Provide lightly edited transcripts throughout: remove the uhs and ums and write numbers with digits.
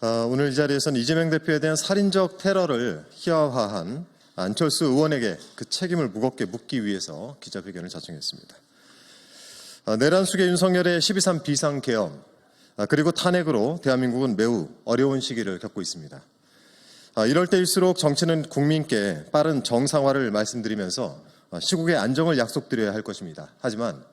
오늘 이 자리에서는 이재명 대표에 대한 살인적 테러를 희화화한 안철수 의원에게 그 책임을 무겁게 묻기 위해서 기자회견을 자청했습니다. 내란 속의 윤석열의 12.3 비상계엄 그리고 탄핵으로 대한민국은 매우 어려운 시기를 겪고 있습니다. 이럴 때일수록 정치는 국민께 빠른 정상화를 말씀드리면서 시국의 안정을 약속드려야 할 것입니다. 하지만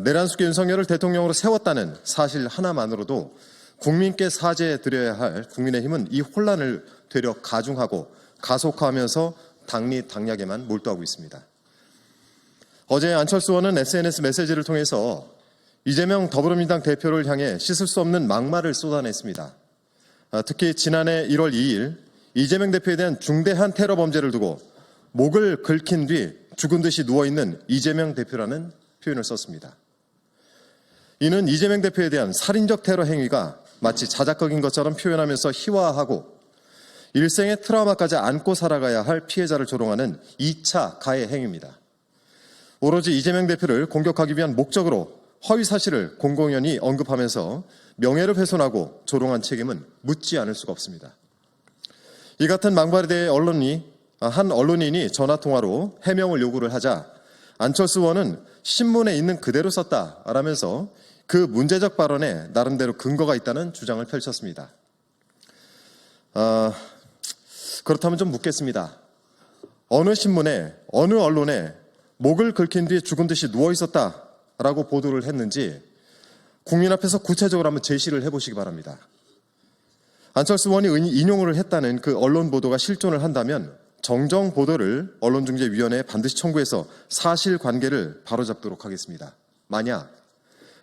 내란 속의 윤석열을 대통령으로 세웠다는 사실 하나만으로도 국민께 사죄드려야 할 국민의힘은 이 혼란을 되려 가중하고 가속화하면서 당리당략에만 몰두하고 있습니다. 어제 안철수 의원은 SNS 메시지를 통해서 이재명 더불어민주당 대표를 향해 씻을 수 없는 막말을 쏟아냈습니다. 특히 지난해 1월 2일 이재명 대표에 대한 중대한 테러 범죄를 두고 목을 긁힌 뒤 죽은 듯이 누워있는 이재명 대표라는 표현을 썼습니다. 이는 이재명 대표에 대한 살인적 테러 행위가 마치 자작극인 것처럼 표현하면서 희화화하고 일생의 트라우마까지 안고 살아가야 할 피해자를 조롱하는 2차 가해 행위입니다. 오로지 이재명 대표를 공격하기 위한 목적으로 허위 사실을 공공연히 언급하면서 명예를 훼손하고 조롱한 책임은 묻지 않을 수가 없습니다. 이 같은 망발에 대해 한 언론인이 전화통화로 해명을 요구를 하자 안철수 의원은 신문에 있는 그대로 썼다라면서 그 문제적 발언에 나름대로 근거가 있다는 주장을 펼쳤습니다. 그렇다면 좀 묻겠습니다. 어느 신문에, 어느 언론에 목을 긁힌 뒤에 죽은 듯이 누워있었다라고 보도를 했는지 국민 앞에서 구체적으로 한번 제시를 해보시기 바랍니다. 안철수 의원이 인용을 했다는 그 언론 보도가 실존을 한다면 정정 보도를 언론중재위원회에 반드시 청구해서 사실관계를 바로잡도록 하겠습니다. 만약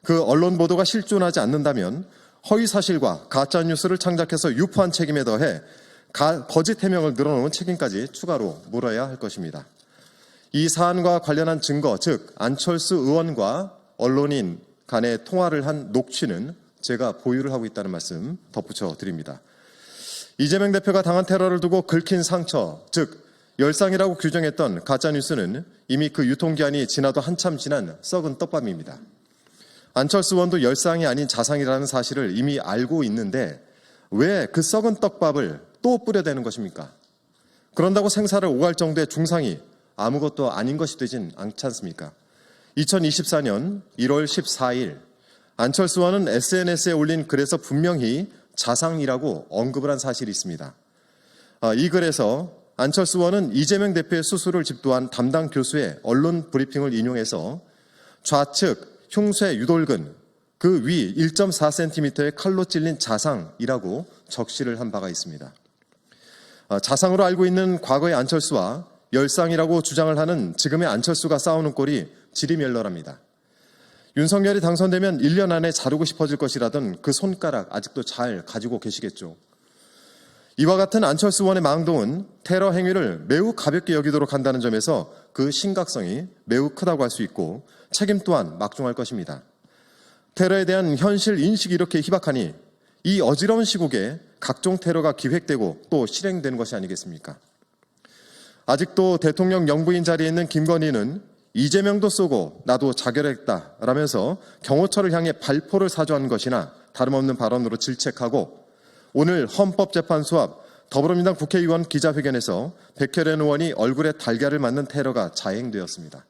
그 언론 보도가 실존하지 않는다면 허위 사실과 가짜 뉴스를 창작해서 유포한 책임에 더해 거짓 해명을 늘어놓은 책임까지 추가로 물어야 할 것입니다. 이 사안과 관련한 증거, 즉 안철수 의원과 언론인 간의 통화를 한 녹취는 제가 보유를 하고 있다는 말씀 덧붙여 드립니다. 이재명 대표가 당한 테러를 두고 긁힌 상처, 즉 열상이라고 규정했던 가짜뉴스는 이미 그 유통기한이 지나도 한참 지난 썩은 떡밥입니다. 안철수 의원도 열상이 아닌 자상이라는 사실을 이미 알고 있는데 왜 그 썩은 떡밥을 또 뿌려대는 것입니까? 그런다고 생사를 오갈 정도의 중상이 아무것도 아닌 것이 되진 않지 않습니까? 2024년 1월 14일 안철수 의원은 SNS에 올린 글에서 분명히 자상이라고 언급을 한 사실이 있습니다. 이 글에서 안철수 의원은 이재명 대표의 수술을 집도한 담당 교수의 언론 브리핑을 인용해서 좌측 흉쇄 유돌근 그 위 1.4cm의 칼로 찔린 자상이라고 적시를 한 바가 있습니다. 자상으로 알고 있는 과거의 안철수와 열상이라고 주장을 하는 지금의 안철수가 싸우는 꼴이 지리멸렬합니다. 윤석열이 당선되면 1년 안에 자르고 싶어질 것이라던 그 손가락 아직도 잘 가지고 계시겠죠. 이와 같은 안철수 의원의 망동은 테러 행위를 매우 가볍게 여기도록 한다는 점에서 그 심각성이 매우 크다고 할 수 있고 책임 또한 막중할 것입니다. 테러에 대한 현실 인식이 이렇게 희박하니 이 어지러운 시국에 각종 테러가 기획되고 또 실행되는 것이 아니겠습니까? 아직도 대통령 영부인 자리에 있는 김건희는 이재명도 쏘고 나도 자결했다라면서 경호처를 향해 발포를 사주한 것이나 다름없는 발언으로 질책하고 오늘 헌법재판소 앞 더불어민주당 국회의원 기자회견에서 백혜련 의원이 얼굴에 달걀을 맞는 테러가 자행되었습니다.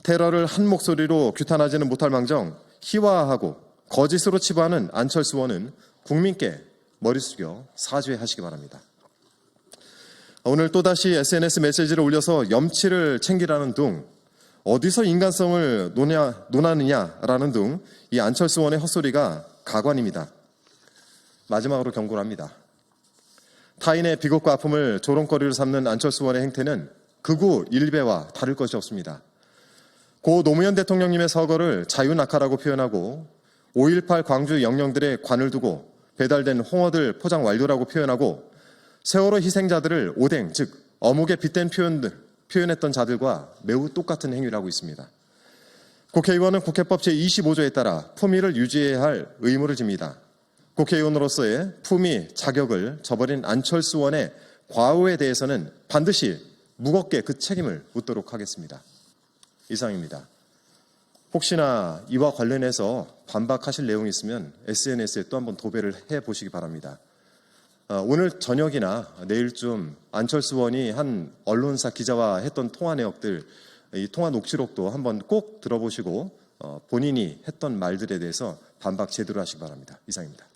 테러를 한 목소리로 규탄하지는 못할 망정 희화화하고 거짓으로 치부하는 안철수 의원은 국민께 머리 숙여 사죄하시기 바랍니다. 오늘 또다시 SNS 메시지를 올려서 염치를 챙기라는 등 어디서 인간성을 논하느냐라는 등 이 안철수 의원의 헛소리가 가관입니다. 마지막으로 경고를 합니다. 타인의 비극과 아픔을 조롱거리로 삼는 안철수 의원의 행태는 극우 일배와 다를 것이 없습니다. 고 노무현 대통령님의 서거를 자유낙하라고 표현하고 5.18 광주 영령들의 관을 두고 배달된 홍어들 포장 완료라고 표현하고 세월호 희생자들을 오뎅, 즉 어묵에 빗댄 표현했던 자들과 매우 똑같은 행위를 하고 있습니다. 국회의원은 국회법 제25조에 따라 품위를 유지해야 할 의무를 집니다. 국회의원으로서의 품위, 자격을 저버린 안철수 의원의 과오에 대해서는 반드시 무겁게 그 책임을 묻도록 하겠습니다. 이상입니다. 혹시나 이와 관련해서 반박하실 내용이 있으면 SNS에 또 한번 도배를 해보시기 바랍니다. 오늘 저녁이나 내일쯤 안철수 의원이 한 언론사 기자와 했던 통화 내역들, 이 통화 녹취록도 한번 꼭 들어보시고 본인이 했던 말들에 대해서 반박 제대로 하시기 바랍니다. 이상입니다.